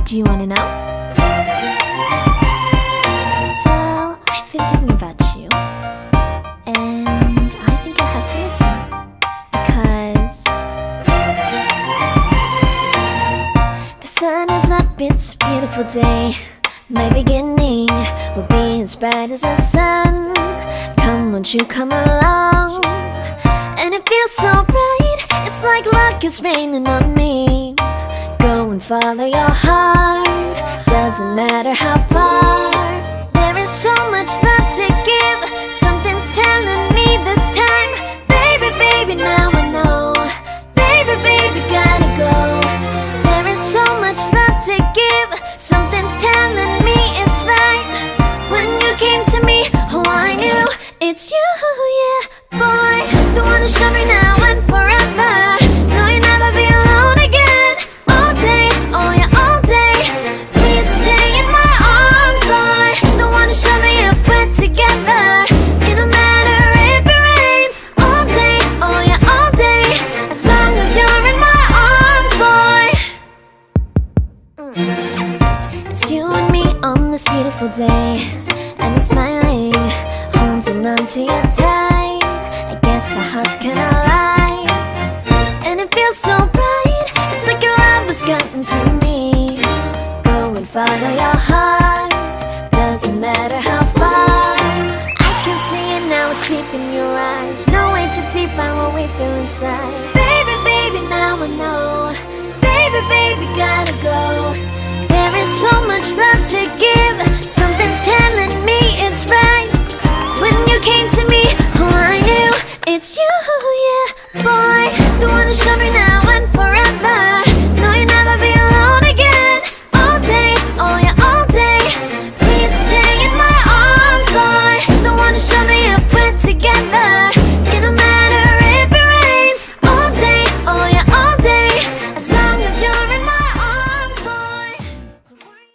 Do you want to know? Well, I've been thinking about you, and I think I have to listen, because the sun is up, it's a beautiful day. My beginning will be as bright as the sun. Come, won't you come along? And it feels so bright, it's like luck is raining on me. Go and follow your heart, doesn't matter how far. There is so much love to give, something's telling me this time. Baby, baby, now I know. Baby, baby, gotta go. There is so much love to give, something's telling me it's right. When you came to me, oh I knew it's you, yeah, boy. The one who showed me now and forever. No, you'll never be alone again. All day, oh yeah, all day. Please stay in my arms, boy. The one who showed me if we're together. It don't matter if it rains. All day, oh yeah, all day. As long as you're in my arms, boy. It's you and me on this beautiful day, and it's smiling, holding on to you tight. I guess our hearts can align, and it feels so bright. It's like your love has gotten to me. Go and follow your heart, doesn't matter how far. I can see it now, it's deep in your eyes. No way to define what we feel inside. Baby, baby, now I know. Baby, baby, gotta go. There is so much love to give,